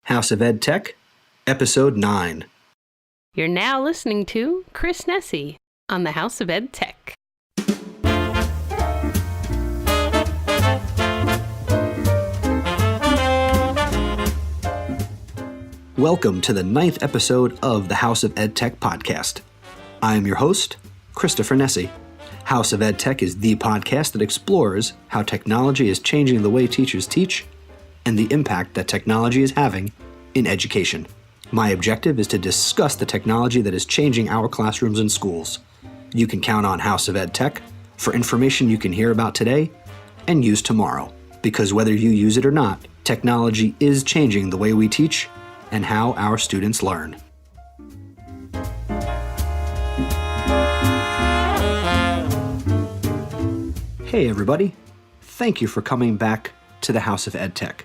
House of EdTech, Episode 9. You're now listening to Chris Nessie on the House of EdTech. Welcome to the 9th episode of the House of EdTech podcast. I am your host, Christopher Nessie. House of EdTech is the podcast that explores how technology is changing the way teachers teach and the impact that technology is having in education. My objective is to discuss the technology that is changing our classrooms and schools. You can count on House of EdTech for information you can hear about today and use tomorrow, because whether you use it or not, technology is changing the way we teach and how our students learn. Hey everybody, thank you for coming back to the House of EdTech.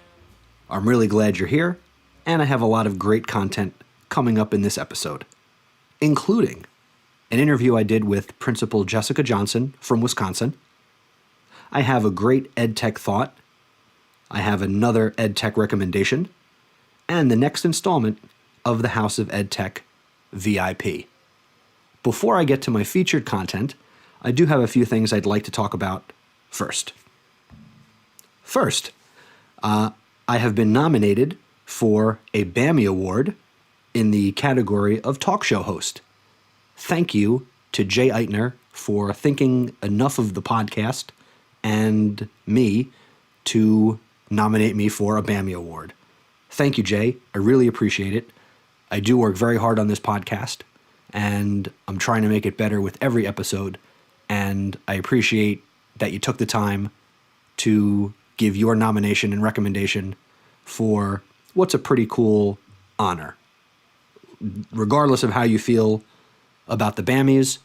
I'm really glad you're here, and I have a lot of great content coming up in this episode, including an interview I did with Principal Jessica Johnson from Wisconsin. I have a great EdTech thought. I have another EdTech recommendation, and the next installment of the House of EdTech VIP. Before I get to my featured content, I do have a few things I'd like to talk about first. I have been nominated for a BAMI Award in the category of talk show host. Thank you to Jay Eitner for thinking enough of the podcast and me to nominate me for a BAMI Award. Thank you, Jay. I really appreciate it. I do work very hard on this podcast, and I'm trying to make it better with every episode, and I appreciate that you took the time to give your nomination and recommendation for what's a pretty cool honor. Regardless of how you feel about the BAMIs,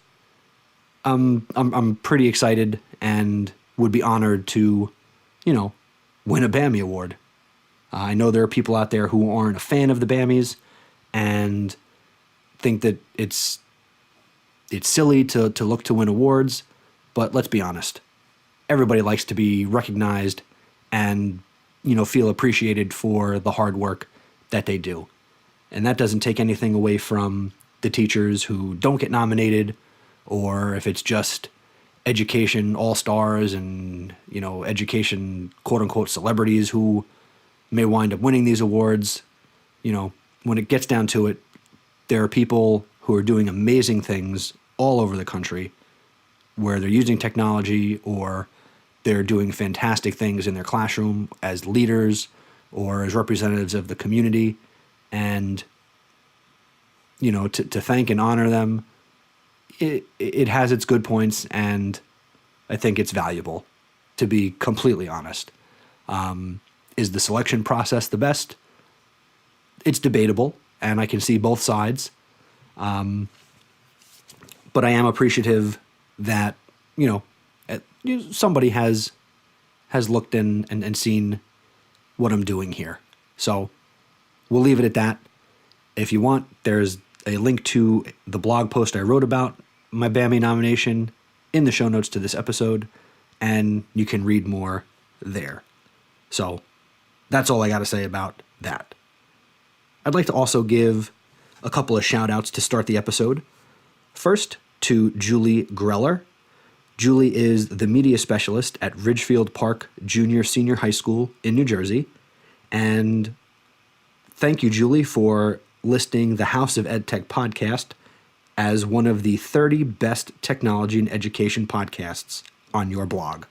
I'm pretty excited and would be honored to, win a BAMI award. I know there are people out there who aren't a fan of the BAMIs and think that it's silly to look to win awards, but let's be honest. Everybody likes to be recognized and, feel appreciated for the hard work that they do. And that doesn't take anything away from the teachers who don't get nominated, or if it's just education all-stars and, education quote-unquote celebrities who may wind up winning these awards. When it gets down to it, there are people who are doing amazing things all over the country where they're using technology or they're doing fantastic things in their classroom as leaders or as representatives of the community. And, to thank and honor them, it has its good points, and I think it's valuable, to be completely honest. Is the selection process the best? It's debatable, and I can see both sides. But I am appreciative that, somebody has looked and seen what I'm doing here. So we'll leave it at that. If you want, there's a link to the blog post I wrote about my BAMI nomination in the show notes to this episode, and you can read more there. So that's all I got to say about that. I'd like to also give a couple of shout outs to start the episode. First, to Julie Greller. Julie is the media specialist at Ridgefield Park Senior High School in New Jersey. And thank you, Julie, for listing the House of EdTech podcast as one of the 30 best technology and education podcasts on your blog.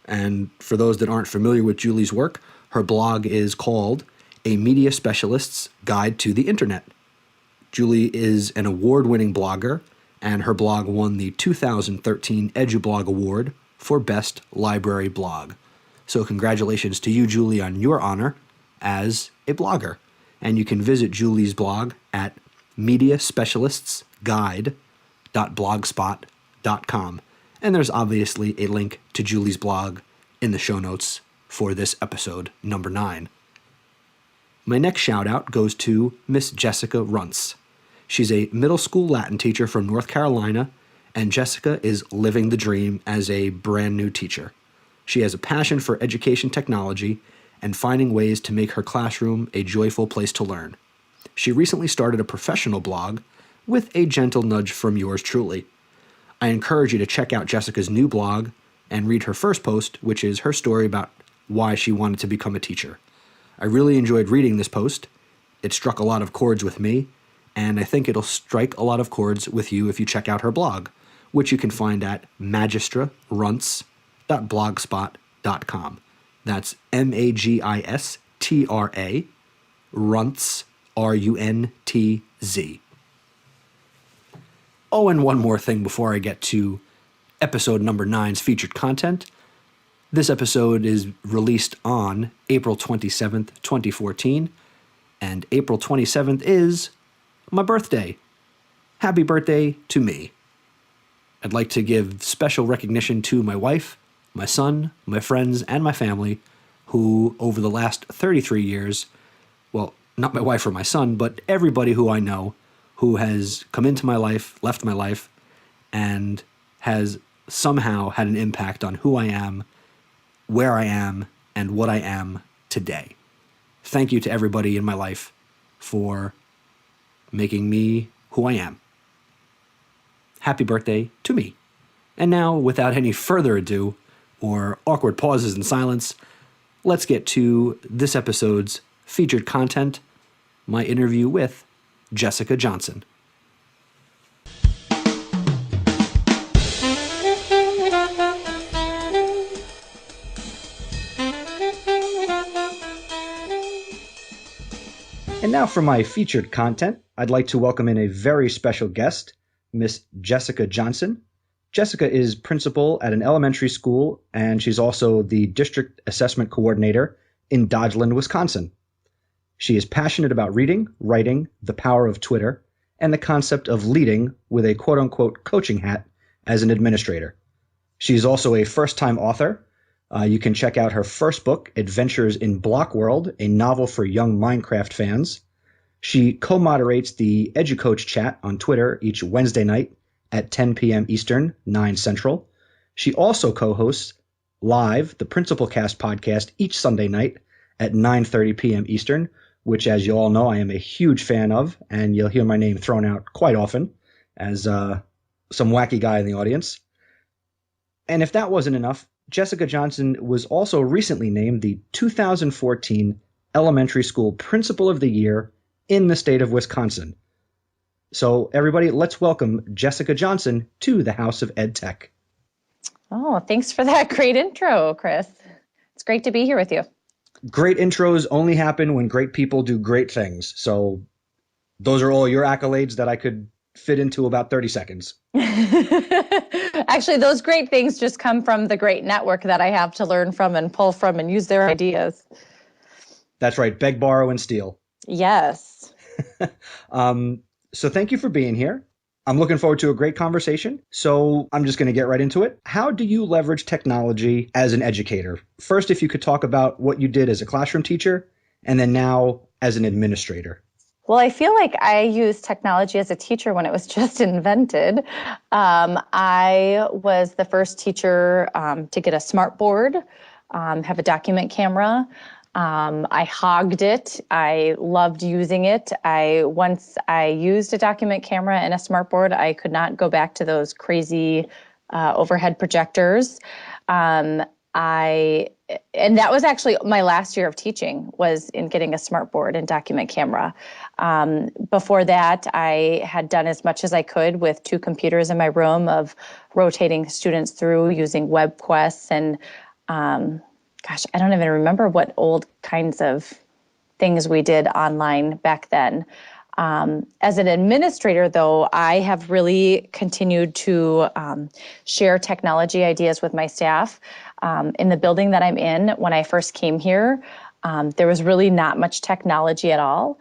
And for those that aren't familiar with Julie's work, her blog is called A Media Specialist's Guide to the Internet. Julie is an award-winning blogger, and her blog won the 2013 EduBlog Award for Best Library Blog. So congratulations to you, Julie, on your honor as a blogger. And you can visit Julie's blog at mediaspecialistsguide.blogspot.com. And there's obviously a link to Julie's blog in the show notes for this episode, number 9. My next shout out goes to Miss Jessica Runts. She's a middle school Latin teacher from North Carolina, and Jessica is living the dream as a brand new teacher. She has a passion for education technology and finding ways to make her classroom a joyful place to learn. She recently started a professional blog with a gentle nudge from yours truly. I encourage you to check out Jessica's new blog and read her first post, which is her story about why she wanted to become a teacher. I really enjoyed reading this post. It struck a lot of chords with me, and I think it'll strike a lot of chords with you if you check out her blog, which you can find at magistrarunts.blogspot.com. That's Magistra Runtz, Runtz. Oh, and one more thing before I get to episode number 9's featured content. This episode is released on April 27th, 2014, and April 27th is my birthday. Happy birthday to me. I'd like to give special recognition to my wife, my son, my friends, and my family, who over the last 33 years, well, not my wife or my son, but everybody who I know who has come into my life, left my life, and has somehow had an impact on who I am, where I am, and what I am today. Thank you to everybody in my life for making me who I am. Happy birthday to me. And now, without any further ado, or awkward pauses and silence, let's get to this episode's featured content, my interview with Jessica Johnson. And now for my featured content, I'd like to welcome in a very special guest, Miss Jessica Johnson. Jessica is principal at an elementary school, and she's also the district assessment coordinator in Dodgeland, Wisconsin. She is passionate about reading, writing, the power of Twitter, and the concept of leading with a quote-unquote coaching hat as an administrator. She's also a first-time author. You can check out her first book, Adventures in Block World, a novel for young Minecraft fans. She co-moderates the EduCoach chat on Twitter each Wednesday night at 10 p.m. Eastern, 9 Central. She also co-hosts live the Principal Cast podcast each Sunday night at 9:30 p.m. Eastern, which, as you all know, I am a huge fan of, and you'll hear my name thrown out quite often as some wacky guy in the audience. And if that wasn't enough, Jessica Johnson was also recently named the 2014 Elementary School Principal of the Year in the state of Wisconsin. So everybody, let's welcome Jessica Johnson to the House of EdTech. Oh, thanks for that great intro, Chris. It's great to be here with you. Great intros only happen when great people do great things. So those are all your accolades that I could fit into about 30 seconds. Actually, those great things just come from the great network that I have to learn from and pull from and use their ideas. That's right. Beg, borrow, and steal. Yes. So thank you for being here. I'm looking forward to a great conversation. So I'm just going to get right into it. How do you leverage technology as an educator? First, if you could talk about what you did as a classroom teacher, and then now as an administrator. Well, I feel like I used technology as a teacher when it was just invented. I was the first teacher to get a smart board, have a document camera. I hogged it. I loved using it. Once I used a document camera and a smart board, I could not go back to those crazy overhead projectors. And that was actually my last year of teaching, was in getting a smart board and document camera. Before that, I had done as much as I could with 2 computers in my room of rotating students through using web quests and I don't even remember what old kinds of things we did online back then. As an administrator, though, I have really continued to share technology ideas with my staff. In the building that I'm in, when I first came here, there was really not much technology at all.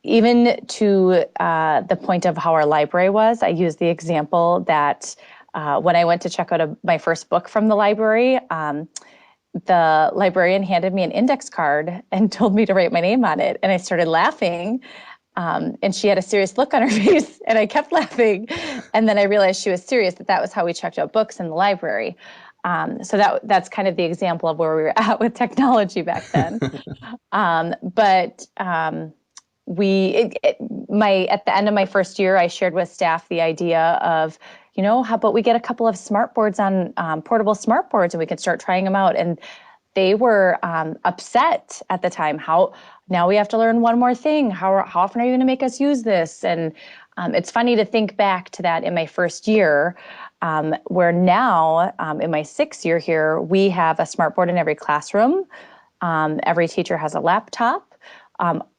Even to the point of how our library was, I use the example that when I went to check out my first book from the library, the librarian handed me an index card and told me to write my name on it. And I started laughing. And she had a serious look on her face, and I kept laughing. And then I realized she was serious, that was how we checked out books in the library. So that's kind of the example of where we were at with technology back then. At the end of my first year, I shared with staff the idea of, how about we get a couple of smart boards on portable smart boards and we could start trying them out. And they were upset at the time. How now we have to learn one more thing. How often are you going to make us use this? And it's funny to think back to that in my first year, where now in my 6th year here, we have a smart board in every classroom. Every teacher has a laptop.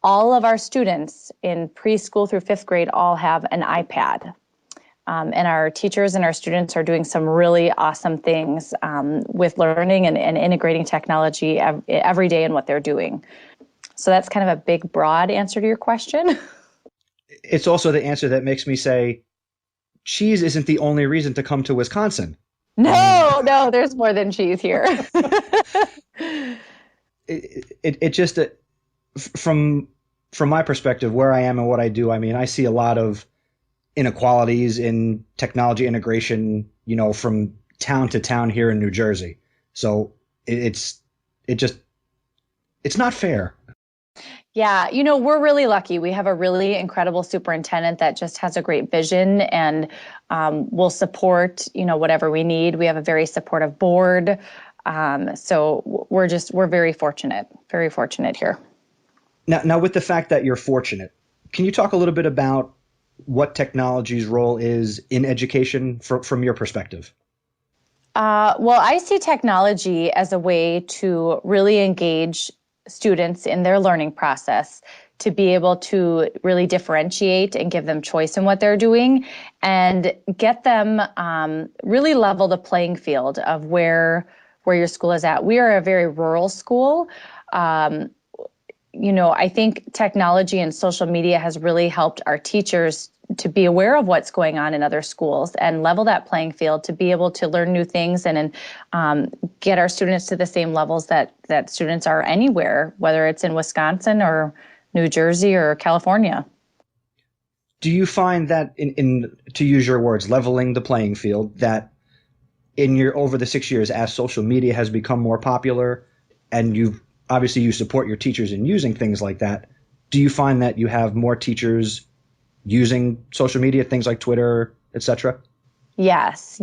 All of our students in preschool through 5th grade all have an iPad. And our teachers and our students are doing some really awesome things with learning and integrating technology every day in what they're doing. So that's kind of a big, broad answer to your question. It's also the answer that makes me say, cheese isn't the only reason to come to Wisconsin. No, there's more than cheese here. It just, from my perspective, where I am and what I do, I mean, I see a lot of inequalities in technology integration, from town to town here in New Jersey. So it's not fair. Yeah, we're really lucky. We have a really incredible superintendent that just has a great vision and will support, whatever we need. We have a very supportive board. So we're very fortunate here. Now, with the fact that you're fortunate, can you talk a little bit about what technology's role is in education from your perspective? Well, I see technology as a way to really engage students in their learning process, to be able to really differentiate and give them choice in what they're doing and get them really level the playing field of where your school is at. We are a very rural school. I think technology and social media has really helped our teachers to be aware of what's going on in other schools and level that playing field to be able to learn new things and get our students to the same levels that students are anywhere, whether it's in Wisconsin or New Jersey or California. Do you find that in to use your words, leveling the playing field, that over the 6 years as social media has become more popular and you support your teachers in using things like that, do you find that you have more teachers using social media, things like Twitter, etc.? Yes.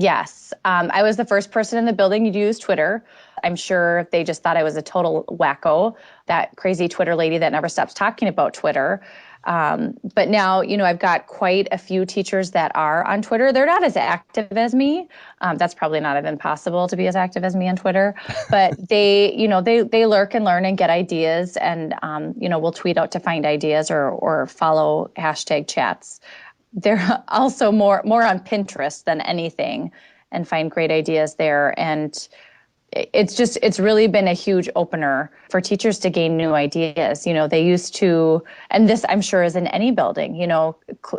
I was the first person in the building to use Twitter. I'm sure they just thought I was a total wacko, that crazy Twitter lady that never stops talking about Twitter. But now, I've got quite a few teachers that are on Twitter. They're not as active as me. That's probably not even possible to be as active as me on Twitter. But they lurk and learn and get ideas, and we'll tweet out to find ideas or follow hashtag chats. They're also more on Pinterest than anything, and find great ideas there. And it's really been a huge opener for teachers to gain new ideas. They used to, and this I'm sure is in any building,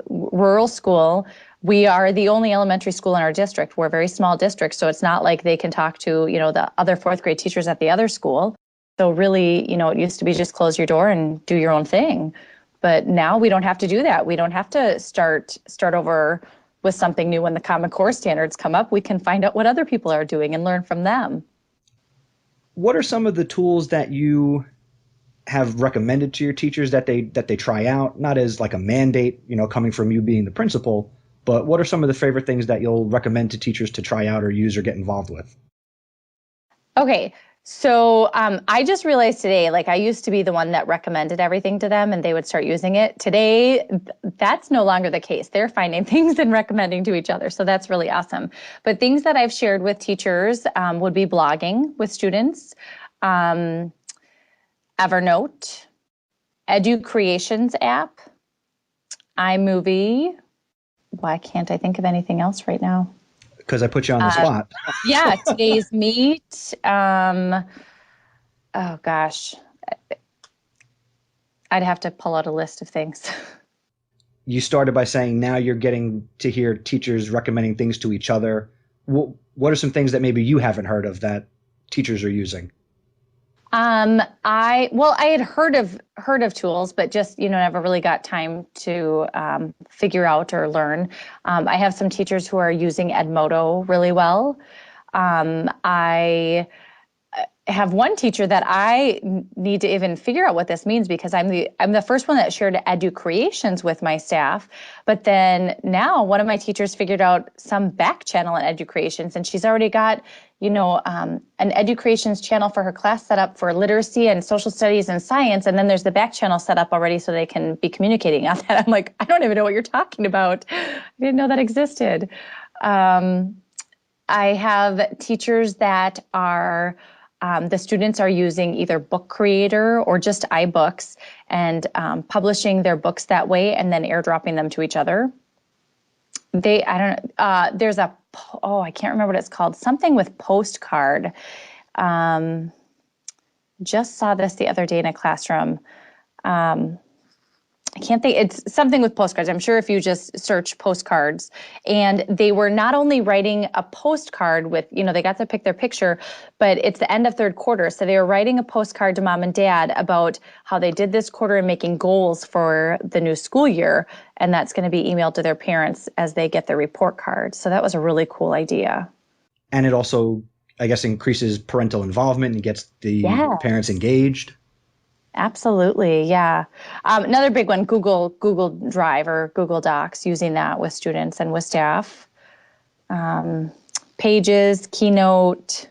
rural school, we are the only elementary school in our district. We're a very small district, so it's not like they can talk to, the other 4th grade teachers at the other school. So really, it used to be just close your door and do your own thing. But now we don't have to do that. We don't have to start over with something new when the Common Core standards come up. We can find out what other people are doing and learn from them. What are some of the tools that you have recommended to your teachers that they try out? Not as like a mandate, coming from you being the principal, but what are some of the favorite things that you'll recommend to teachers to try out or use or get involved with? Okay. So I just realized today, I used to be the one that recommended everything to them and they would start using it. Today, that's no longer the case. They're finding things and recommending to each other. So that's really awesome. But things that I've shared with teachers would be blogging with students, Evernote, Edu Creations app, iMovie. Why can't I think of anything else right now? Because I put you on the spot. Yeah, Today's Meet. Oh gosh, I'd have to pull out a list of things. You started by saying now you're getting to hear teachers recommending things to each other. What are some things that maybe you haven't heard of that teachers are using? I had heard of tools, but just, never really got time to figure out or learn. I have some teachers who are using Edmodo really well. I have one teacher that I need to even figure out what this means, because I'm the first one that shared edu creations with my staff. But then now one of my teachers figured out some back channel in edu creations, and she's already got, an edu creations channel for her class set up for literacy and social studies and science. And then there's the back channel set up already so they can be communicating on that. I'm like, I don't even know what you're talking about. I didn't know that existed. I have teachers that are, the students are using either Book Creator or just iBooks, and publishing their books that way and then airdropping them to each other. There's I can't remember what it's called, something with postcard. Just saw this the other day in a classroom. I can't think, it's something with postcards. I'm sure if you just search postcards, and they were not only writing a postcard with, they got to pick their picture, but it's the end of third quarter. So they were writing a postcard to mom and dad about how they did this quarter and making goals for the new school year. And that's going to be emailed to their parents as they get their report card. So that was a really cool idea. And it also, I guess, increases parental involvement and gets the parents engaged. Absolutely. Yeah. Another big one, Google Drive or Google Docs, using that with students and with staff. Pages, Keynote.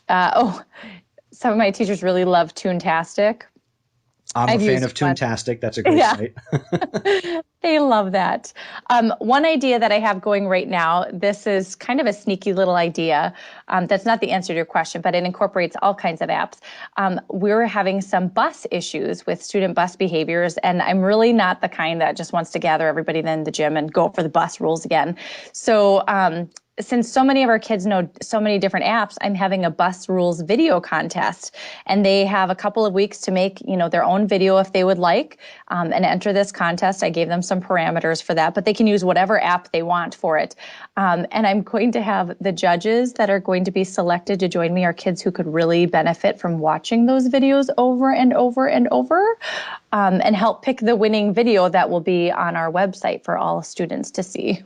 Some of my teachers really love Toontastic. I'm a fan of Toontastic. That's a great site. They love that. One idea that I have going right now, this is kind of a sneaky little idea. That's not the answer to your question, but it incorporates all kinds of apps. We're having some bus issues with student bus behaviors, and I'm really not the kind that just wants to gather everybody in the gym and go for the bus rules again. So since so many of our kids know so many different apps, I'm having a bus rules video contest, and they have a couple of weeks to make, their own video if they would like, and enter this contest. I gave them some parameters for that, but they can use whatever app they want for it. And I'm going to have the judges that are going to be selected to join me are kids who could really benefit from watching those videos over and over and over, and help pick the winning video that will be on our website for all students to see.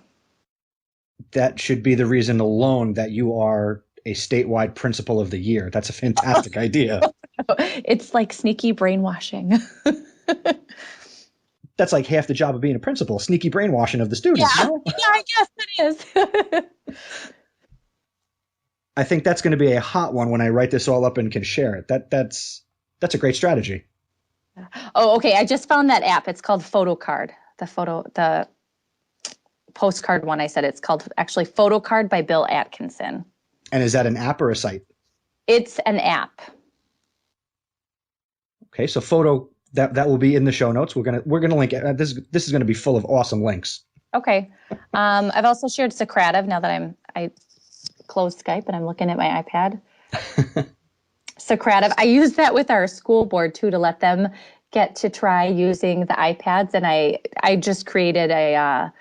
That should be the reason alone that you are a statewide principal of the year. That's a fantastic idea. It's like sneaky brainwashing. That's like half the job of being a principal, sneaky brainwashing of the students. Yeah, no? yeah, I guess it is. I think that's going to be a hot one when I write this all up and can share it. That's a great strategy. Oh, okay. I just found that app. It's called PhotoCard. The postcard one I said, it's called actually PhotoCard by Bill Atkinson. And is that an app or a site? It's an app. Okay, so that will be in the show notes. We're gonna link it. This is going to be full of awesome links. Okay. I've also shared Socrative now that I closed Skype and I'm looking at my iPad. Socrative. I use that with our school board too, to let them get to try using the iPads. And I just created a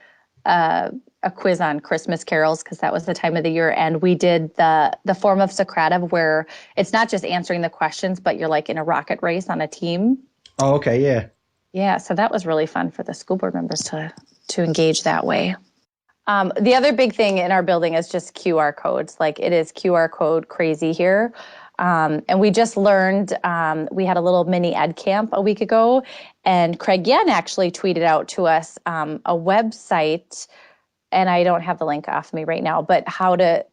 quiz on Christmas carols, because that was the time of the year, and we did the form of Socrative where it's not just answering the questions, but you're like in a rocket race on a team. Oh, okay, yeah. Yeah, so that was really fun for the school board members to engage that way. The other big thing in our building is just QR codes. Like, it is QR code crazy here. And we just learned, we had a little mini ed camp a week ago, and Craig Yen actually tweeted out to us a website, and I don't have the link off me right now, but how to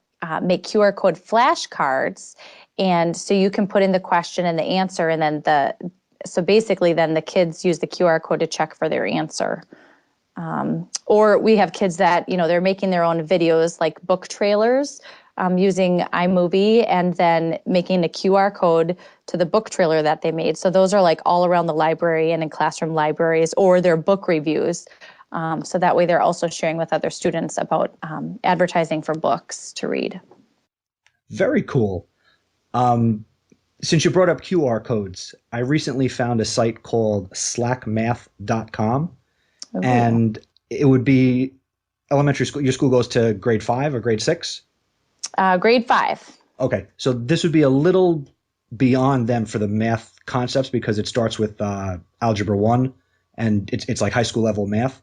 make QR code flashcards. And so you can put in the question and the answer, and then so basically then the kids use the QR code to check for their answer. Or we have kids that, they're making their own videos like book trailers, using iMovie, and then making a QR code to the book trailer that they made. So those are like all around the library and in classroom libraries, or their book reviews. So that way they're also sharing with other students about advertising for books to read. Very cool. Since you brought up QR codes, I recently found a site called slackmath.com. Oh. And it would be elementary school. Your school goes to grade 5 or grade 6? Grade 5. Okay. So this would be a little beyond them for the math concepts, because it starts with Algebra 1, and it's like high school level math.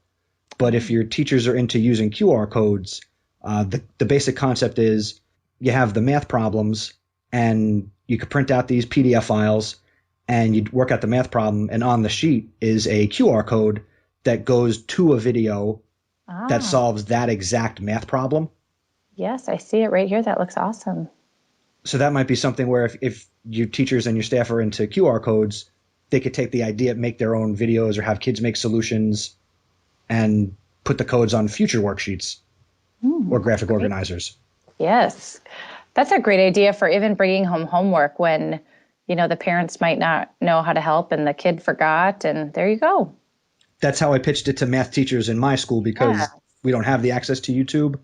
But if your teachers are into using QR codes, The basic concept is you have the math problems, and you could print out these PDF files, and you'd work out the math problem, and on the sheet is a QR code that goes to a video that solves that exact math problem. Yes, I see it right here. That looks awesome. So that might be something where if your teachers and your staff are into QR codes, they could take the idea, make their own videos, or have kids make solutions and put the codes on future worksheets or graphic organizers. Yes. That's a great idea for even bringing home homework when, the parents might not know how to help and the kid forgot, and there you go. That's how I pitched it to math teachers in my school, because we don't have the access to YouTube,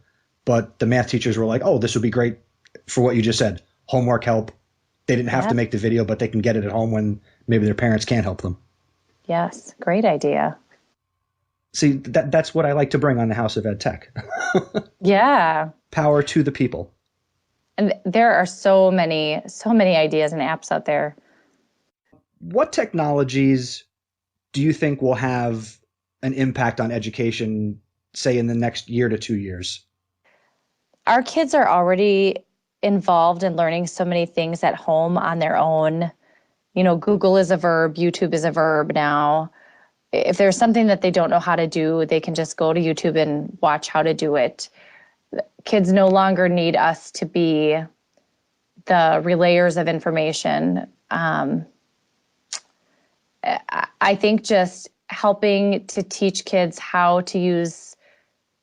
but the math teachers were like, oh, this would be great for what you just said. Homework help. They didn't have to make the video, but they can get it at home when maybe their parents can't help them. Yes, great idea. See, that's what I like to bring on the House of EdTech. Yeah. Power to the people. And there are so many ideas and apps out there. What technologies do you think will have an impact on education, say, in the next year to 2 years? Our kids are already involved in learning so many things at home on their own. Google is a verb, YouTube is a verb now. If there's something that they don't know how to do, they can just go to YouTube and watch how to do it. Kids no longer need us to be the relayers of information. I think just helping to teach kids how to use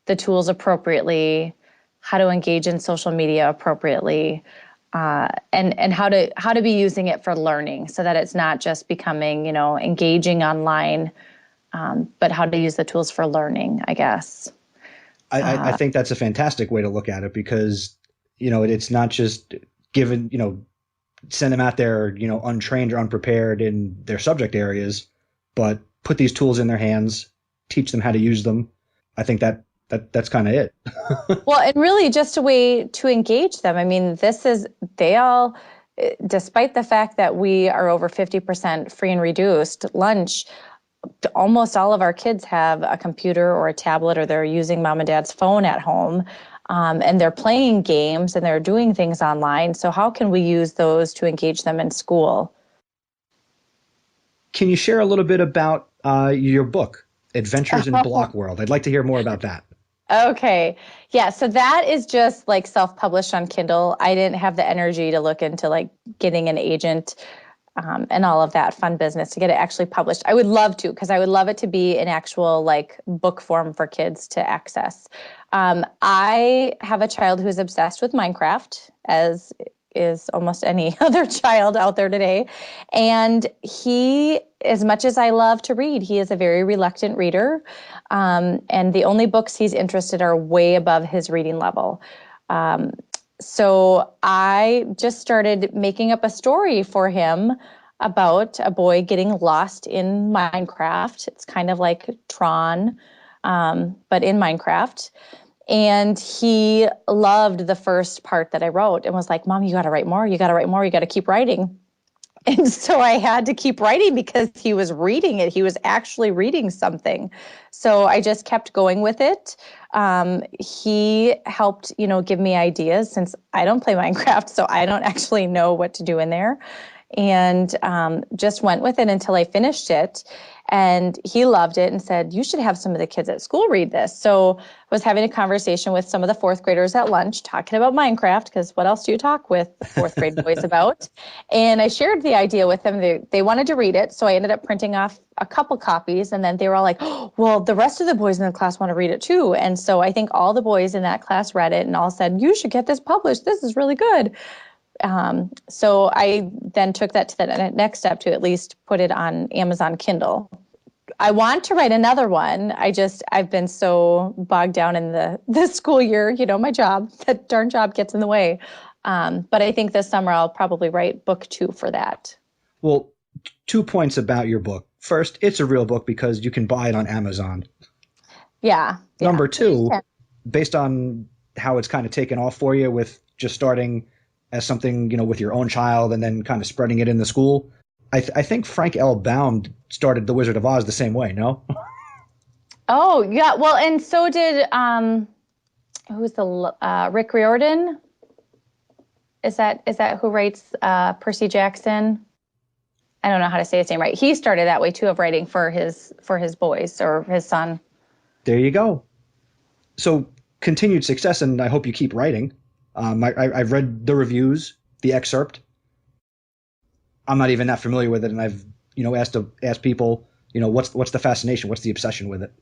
the tools appropriately, how to engage in social media appropriately, and how to be using it for learning, so that it's not just becoming, engaging online, but how to use the tools for learning, I guess. I think that's a fantastic way to look at it, because, it's not just given, send them out there, untrained or unprepared in their subject areas, but put these tools in their hands, teach them how to use them. I think that's kind of it. Well, and really just a way to engage them. I mean, despite the fact that we are over 50% free and reduced lunch, almost all of our kids have a computer or a tablet, or they're using mom and dad's phone at home, and they're playing games and they're doing things online. So how can we use those to engage them in school? Can you share a little bit about your book, Adventures in Block World? I'd like to hear more about that. Okay. Yeah. So that is just like self-published on Kindle. I didn't have the energy to look into like getting an agent and all of that fun business to get it actually published. I would love to, because I would love it to be an actual like book form for kids to access. I have a child who's obsessed with Minecraft, as is almost any other child out there today. And he, as much as I love to read, he is a very reluctant reader. And the only books he's interested are way above his reading level. So I just started making up a story for him about a boy getting lost in Minecraft. It's kind of like Tron, but in Minecraft. And he loved the first part that I wrote and was like, Mom, you got to write more. You got to write more. You got to keep writing. And so I had to keep writing because he was reading it. He was actually reading something. So I just kept going with it. He helped, give me ideas, since I don't play Minecraft, so I don't actually know what to do in there. And just went with it until I finished it. And he loved it and said, you should have some of the kids at school read this. So I was having a conversation with some of the fourth graders at lunch talking about Minecraft, because what else do you talk with fourth grade boys about? And I shared the idea with them. They wanted to read it. So I ended up printing off a couple copies. And then they were all like, oh, well, the rest of the boys in the class want to read it too. And so I think all the boys in that class read it and all said, you should get this published. This is really good. So I then took that to the next step to at least put it on Amazon Kindle. I want to write another one. I've been so bogged down in the school year, my job, that darn job gets in the way. But I think this summer I'll probably write book 2 for that. Well, 2 points about your book. First, it's a real book because you can buy it on Amazon. Yeah. Number 2, based on how it's kind of taken off for you with just starting as something, with your own child and then kind of spreading it in the school. I think Frank L. Baum started The Wizard of Oz the same way, no? Oh, yeah. Well, and so did who's the Rick Riordan? Is that who writes Percy Jackson? I don't know how to say his name right. He started that way too, of writing for his boys or his son. There you go. So continued success, and I hope you keep writing. I've read the reviews, the excerpt. I'm not even that familiar with it, and I've asked people, what's the fascination, what's the obsession with it?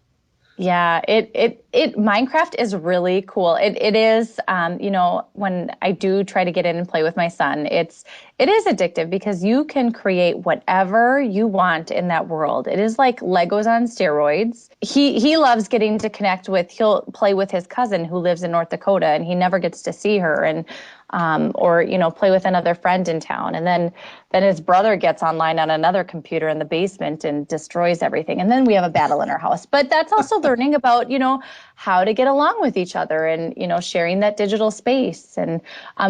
Yeah, it Minecraft is really cool. It is, when I do try to get in and play with my son, it is addictive because you can create whatever you want in that world. It is like Legos on steroids. He loves getting to connect with. He'll play with his cousin who lives in North Dakota, and he never gets to see her, and or play with another friend in town, and then his brother gets online on another computer in the basement and destroys everything, and then we have a battle in our house. But that's also learning about how to get along with each other, and sharing that digital space. And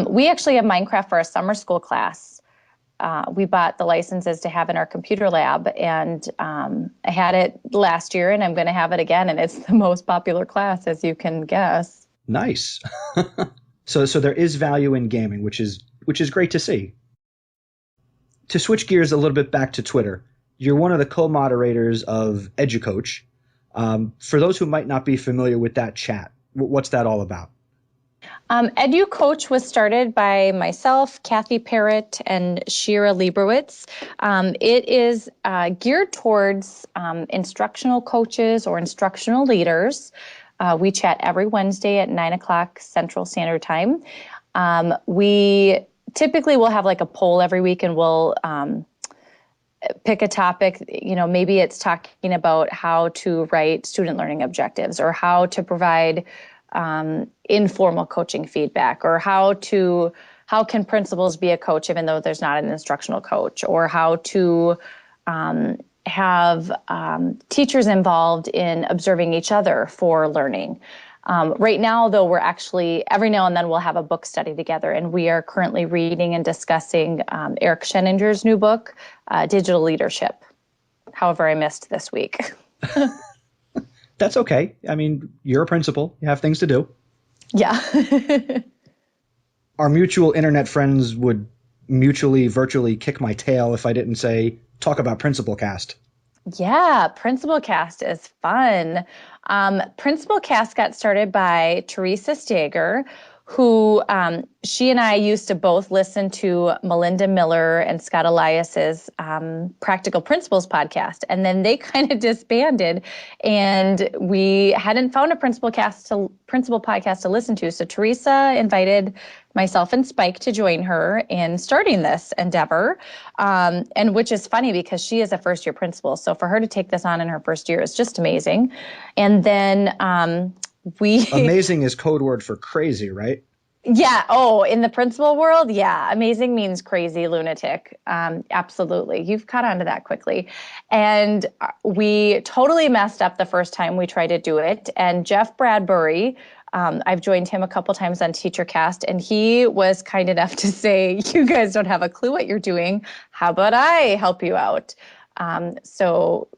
we actually have Minecraft for a summer school class. We bought the licenses to have in our computer lab, and I had it last year, and I'm going to have it again, and it's the most popular class, as you can guess. Nice. So there is value in gaming, which is great to see. To switch gears a little bit back to Twitter, you're one of the co-moderators of EduCoach. For those who might not be familiar with that chat, what's that all about? EduCoach was started by myself, Kathy Parrott, and Shira Lieberwitz. It is geared towards instructional coaches or instructional leaders. We chat every Wednesday at 9 o'clock Central Standard Time. We typically will have like a poll every week, and we'll pick a topic. Maybe it's talking about how to write student learning objectives, or how to provide informal coaching feedback, or how can principals be a coach even though there's not an instructional coach, or how to have teachers involved in observing each other for learning. Right now, though, we're actually, every now and then we'll have a book study together, and we are currently reading and discussing Eric Scheninger's new book, Digital Leadership. However, I missed this week. That's okay. I mean, you're a principal. You have things to do. Yeah. Our mutual internet friends would mutually virtually kick my tail if I didn't say, talk about Principal Cast. Yeah, Principal Cast is fun. Principal Cast got started by Teresa Stager, who she and I used to both listen to Melinda Miller and Scott Elias's Practical Principles podcast. And then they kind of disbanded, and we hadn't found a principal podcast to listen to. So Teresa invited myself and Spike to join her in starting this endeavor, and which is funny because she is a first-year principal. So for her to take this on in her first year is just amazing. And then Amazing is code word for crazy, right? Yeah. Oh, in the principal world, yeah. Amazing means crazy, lunatic. Absolutely. You've caught on to that quickly. And we totally messed up the first time we tried to do it. And Jeff Bradbury, I've joined him a couple times on TeacherCast, and he was kind enough to say, you guys don't have a clue what you're doing. How about I help you out? So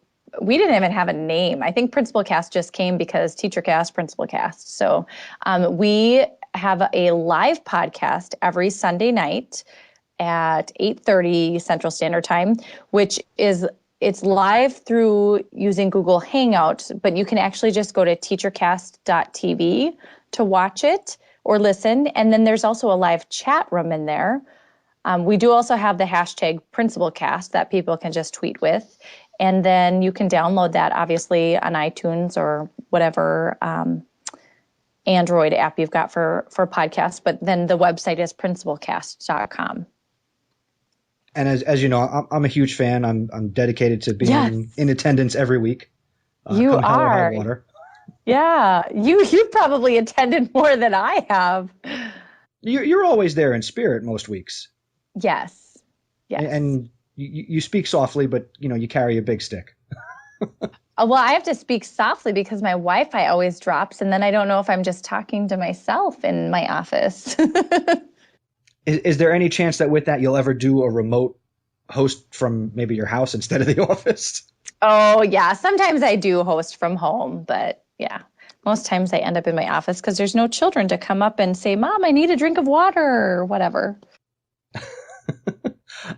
we didn't even have a name. I think Principal Cast just came because TeacherCast, Principal Cast. So we have a live podcast every Sunday night at 8:30 Central Standard Time, which is, it's live through using Google Hangouts, but you can actually just go to teachercast.tv to watch it or listen. And then there's also a live chat room in there. We do also have the hashtag PrincipalCast that people can just tweet with. And then you can download that, obviously, on iTunes or whatever Android app you've got for podcasts. But then the website is principalcast.com. And as you know, I'm a huge fan. I'm dedicated to being in attendance every week. You come hell or high are. water. Yeah, you've probably attended more than I have. You're always there in spirit most weeks. Yes. And you speak softly, but you carry a big stick. Well, I have to speak softly because my Wi-Fi always drops, and then I don't know if I'm just talking to myself in my office. Is there any chance that with that you'll ever do a remote host from maybe your house instead of the office? Oh, yeah. Sometimes I do host from home, but yeah. most times I end up in my office because there's no children to come up and say, Mom, I need a drink of water or whatever.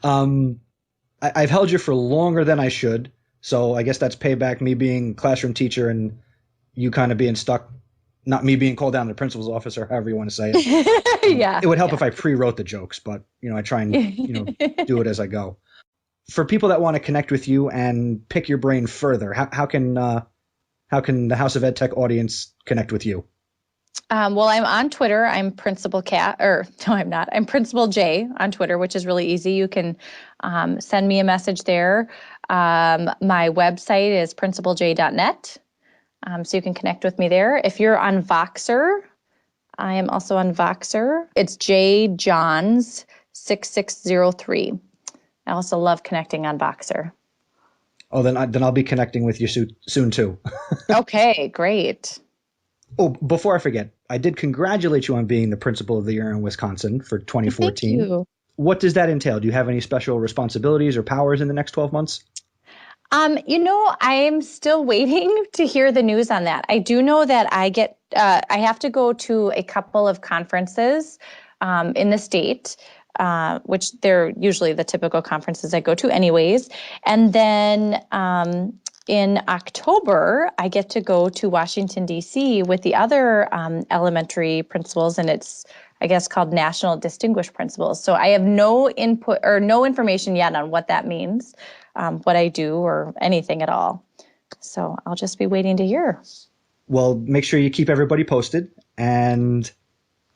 I've held you for longer than I should, so I guess that's payback, me being classroom teacher and you kind of being stuck, not me being called down to the principal's office or however you want to say it. Yeah. It would help if I pre-wrote the jokes, but I try and do it as I go. For people that want to connect with you and pick your brain further, how can the House of EdTech audience connect with you? Well, I'm on Twitter. I'm Principal Cat, or no, I'm not. I'm Principal J on Twitter, which is really easy. You can send me a message there. My website is principaljay.net, so you can connect with me there. If you're on Voxer, I am also on Voxer. It's jjohns6603. I also love connecting on Voxer. Oh, then I'll be connecting with you soon too. Okay, great. Oh, before I forget, I did congratulate you on being the principal of the year in Wisconsin for 2014. Thank you. What does that entail? Do you have any special responsibilities or powers in the next 12 months? I'm still waiting to hear the news on that. I do know that I have to go to a couple of conferences in the state, which they're usually the typical conferences I go to anyways. And then in October, I get to go to Washington, D.C. with the other elementary principals, and it's, I guess, called National Distinguished Principals. So I have no input or no information yet on what that means, what I do, or anything at all. So I'll just be waiting to hear. Well, make sure you keep everybody posted, and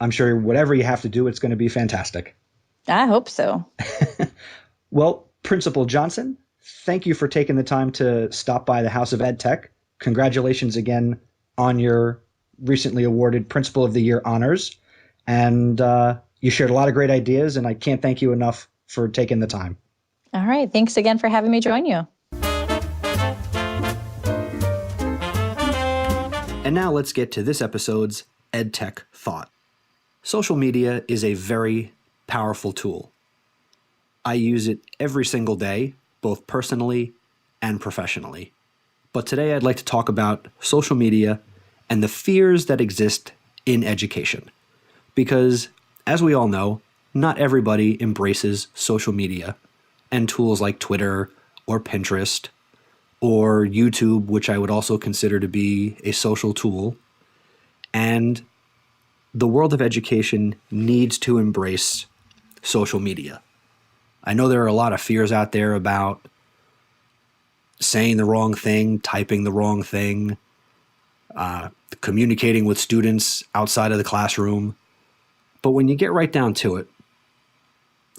I'm sure whatever you have to do, it's going to be fantastic. I hope so. Well, Principal Johnson, thank you for taking the time to stop by the House of EdTech. Congratulations again on your recently awarded Principal of the Year honors. And you shared a lot of great ideas, and I can't thank you enough for taking the time. All right. Thanks again for having me join you. And now let's get to this episode's EdTech thought. Social media is a very powerful tool. I use it every single day, both personally and professionally. But today I'd like to talk about social media and the fears that exist in education. Because, as we all know, not everybody embraces social media and tools like Twitter or Pinterest or YouTube, which I would also consider to be a social tool. And the world of education needs to embrace social media. I know there are a lot of fears out there about saying the wrong thing, typing the wrong thing, communicating with students outside of the classroom. But when you get right down to it,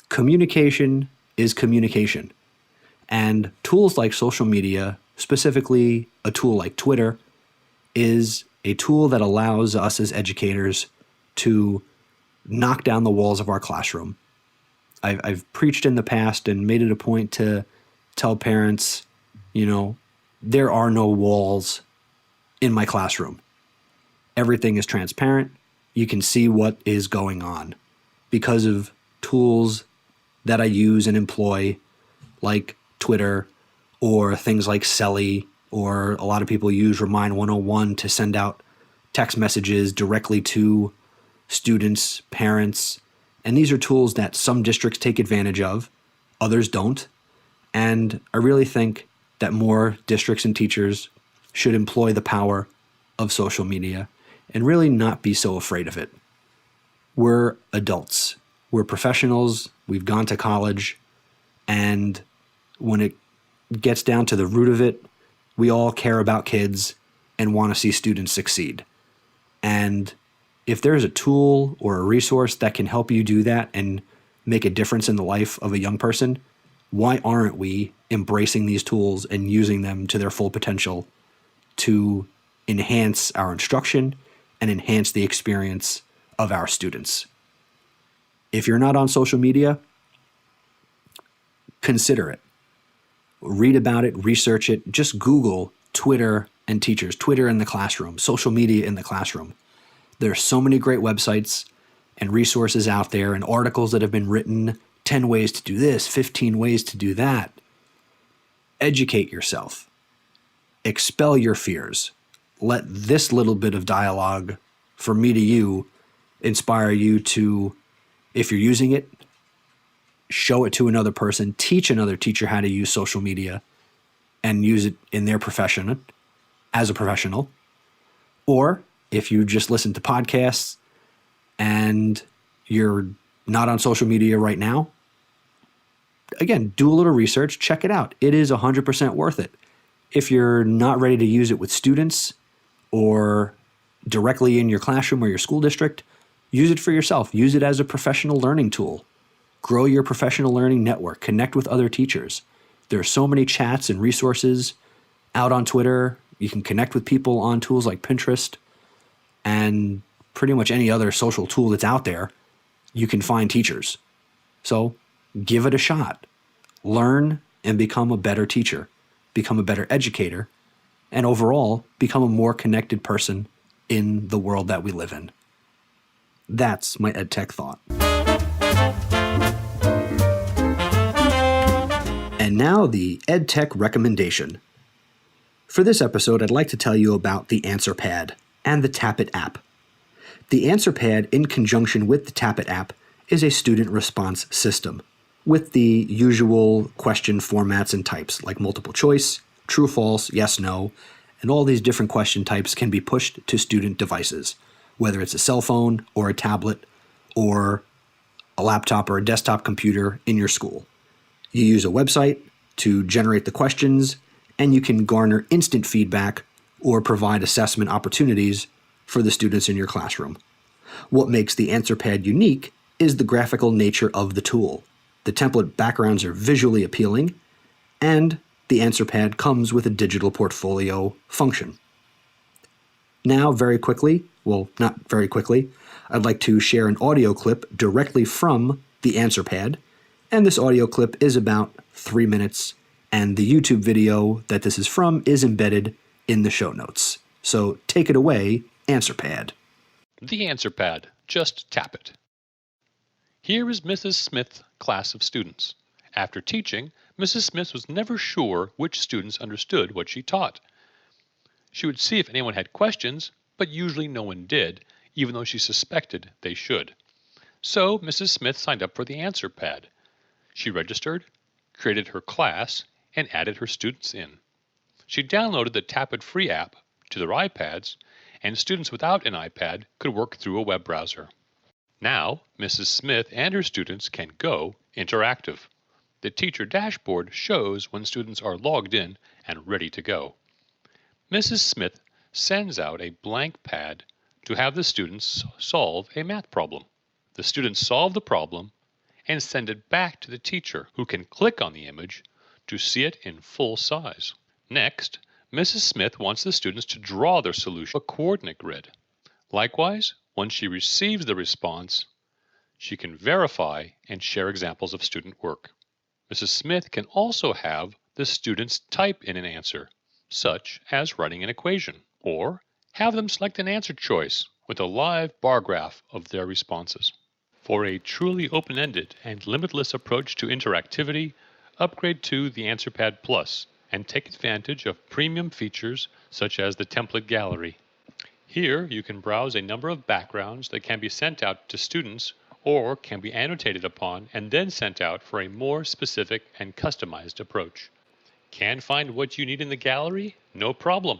communication is communication. And tools like social media, specifically a tool like Twitter, is a tool that allows us as educators to knock down the walls of our classroom. I've preached in the past and made it a point to tell parents, there are no walls in my classroom. Everything is transparent. You can see what is going on because of tools that I use and employ, like Twitter or things like Selly, or a lot of people use Remind 101 to send out text messages directly to students, parents. And these are tools that some districts take advantage of, others don't. And I really think that more districts and teachers should employ the power of social media and really not be so afraid of it. We're adults. We're professionals. We've gone to college. And when it gets down to the root of it, we all care about kids and want to see students succeed. And if there's a tool or a resource that can help you do that and make a difference in the life of a young person, why aren't we embracing these tools and using them to their full potential to enhance our instruction and enhance the experience of our students? If you're not on social media, consider it. Read about it, research it. Just Google Twitter and teachers, Twitter in the classroom, social media in the classroom. There are so many great websites and resources out there and articles that have been written, 10 ways to do this, 15 ways to do that. Educate yourself. Expel your fears. let this little bit of dialogue from me to you inspire you to, if you're using it, show it to another person, teach another teacher how to use social media and use it in their profession as a professional. Or if you just listen to podcasts and you're not on social media right now, again, do a little research, check it out. It is 100% worth it. If you're not ready to use it with students or directly in your classroom or your school district, use it for yourself. Use it as a professional learning tool. Grow your professional learning network. Connect with other teachers. There are so many chats and resources out on Twitter. You can connect with people on tools like Pinterest and pretty much any other social tool that's out there. You can find teachers. So give it a shot. Learn and become a better teacher, become a better educator, and overall become a more connected person in the world that we live in. That's my EdTech thought. And now the EdTech recommendation. For this episode, I'd like to tell you about the AnswerPad and the Tappet app. The AnswerPad, in conjunction with the Tappet app, is a student response system with the usual question formats and types like multiple choice, true, false, yes, no, and all these different question types can be pushed to student devices, whether it's a cell phone or a tablet or a laptop or a desktop computer in your school. You use a website to generate the questions, and you can garner instant feedback or provide assessment opportunities for the students in your classroom. What makes the AnswerPad unique is the graphical nature of the tool. The template backgrounds are visually appealing, and the AnswerPad comes with a digital portfolio function. Now, very quickly, well, not very quickly, I'd like to share an audio clip directly from the AnswerPad, and this audio clip is about 3 minutes, and the YouTube video that this is from is embedded in the show notes. So take it away, AnswerPad. The AnswerPad. Just tap it. Here is Mrs. Smith's class of students. After teaching, Mrs. Smith was never sure which students understood what she taught. She would see if anyone had questions, but usually no one did, even though she suspected they should. So Mrs. Smith signed up for the AnswerPad. She registered, created her class, and added her students in. She downloaded the Tappet free app to their iPads, and students without an iPad could work through a web browser. Now, Mrs. Smith and her students can go interactive. The teacher dashboard shows when students are logged in and ready to go. Mrs. Smith sends out a blank pad to have the students solve a math problem. The students solve the problem and send it back to the teacher, who can click on the image to see it in full size. Next, Mrs. Smith wants the students to draw their solution, a coordinate grid. Likewise, once she receives the response, she can verify and share examples of student work. Mrs. Smith can also have the students type in an answer, such as writing an equation, or have them select an answer choice with a live bar graph of their responses. For a truly open-ended and limitless approach to interactivity, upgrade to the AnswerPad Plus and take advantage of premium features such as the template gallery. Here, you can browse a number of backgrounds that can be sent out to students or can be annotated upon and then sent out for a more specific and customized approach. Can't find what you need in the gallery? No problem.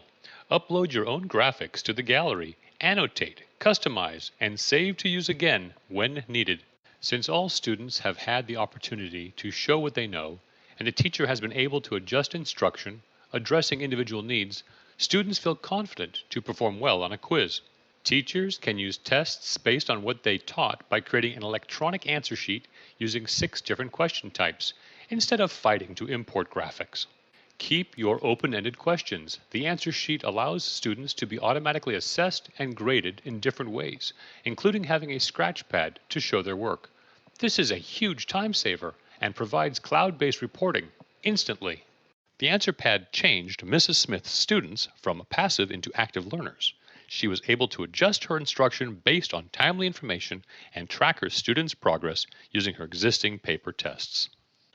Upload your own graphics to the gallery, annotate, customize, and save to use again when needed. Since all students have had the opportunity to show what they know, and the teacher has been able to adjust instruction, addressing individual needs, students feel confident to perform well on a quiz. Teachers can use tests based on what they taught by creating an electronic answer sheet using 6 different question types, instead of fighting to import graphics. Keep your open-ended questions. The answer sheet allows students to be automatically assessed and graded in different ways, including having a scratch pad to show their work. This is a huge time saver and provides cloud-based reporting instantly. The AnswerPad changed Mrs. Smith's students from passive into active learners. She was able to adjust her instruction based on timely information and track her students' progress using her existing paper tests.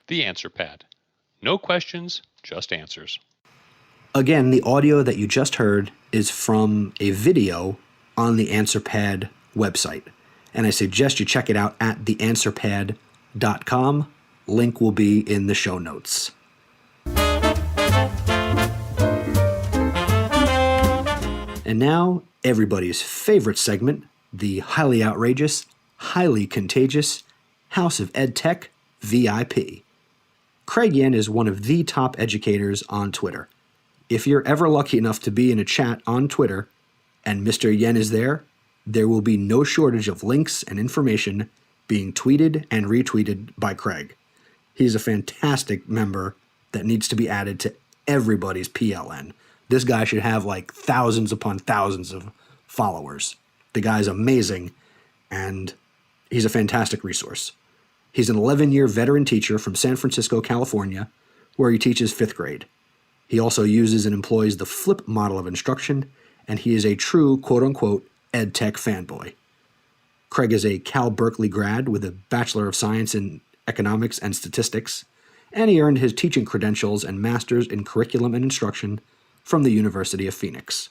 The AnswerPad. No questions, just answers. Again, the audio that you just heard is from a video on the AnswerPad website, and I suggest you check it out at theanswerpad.com. Link will be in the show notes. And now, everybody's favorite segment, the highly outrageous, highly contagious House of EdTech VIP. Craig Yen is one of the top educators on Twitter. If you're ever lucky enough to be in a chat on Twitter and Mr. Yen is there, there will be no shortage of links and information being tweeted and retweeted by Craig. He's a fantastic member that needs to be added to everybody's PLN. This guy should have like thousands upon thousands of followers. The guy's amazing, and he's a fantastic resource. He's an 11-year veteran teacher from San Francisco, California, where he teaches 5th grade. He also uses and employs the flip model of instruction, and he is a true quote-unquote EdTech fanboy. Craig is a Cal Berkeley grad with a Bachelor of Science in Economics and Statistics, and he earned his teaching credentials and Masters in Curriculum and Instruction from the University of Phoenix.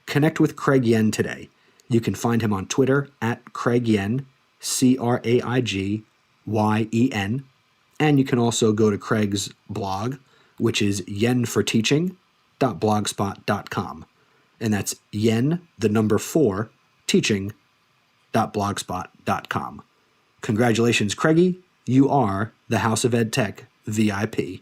Connect with Craig Yen today. You can find him on Twitter at Craig Yen, CraigYen, and you can also go to Craig's blog, which is yenforteaching.blogspot.com. And that's yen, the number 4, teaching.blogspot.com. Congratulations, Craigie. You are the House of EdTech VIP.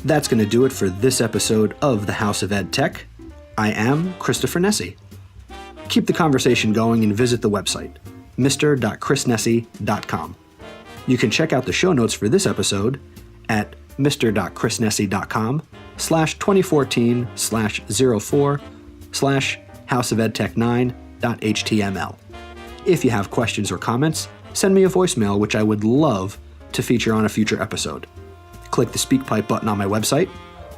That's going to do it for this episode of the House of EdTech. I am Christopher Nesi. Keep the conversation going and visit the website, mr.chrisnesi.com. You can check out the show notes for this episode at mr.chrisnesi.com/2014/04/houseofedtech9.html. If you have questions or comments, send me a voicemail, which I would love to feature on a future episode. Click the SpeakPipe button on my website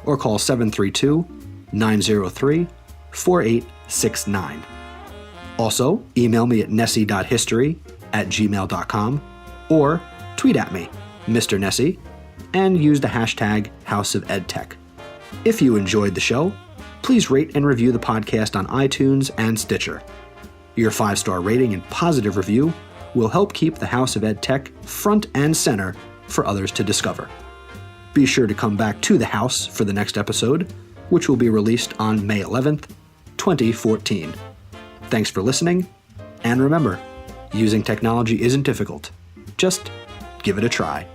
or call 732-903-4869. Also, email me at nessie.history@gmail.com or tweet at me, Mr. Nessie, and use the hashtag House of EdTech. If you enjoyed the show, please rate and review the podcast on iTunes and Stitcher. Your 5-star rating and positive review will help keep the House of EdTech front and center for others to discover. Be sure to come back to the house for the next episode, which will be released on May 11th, 2014. Thanks for listening, and remember, using technology isn't difficult. Just give it a try.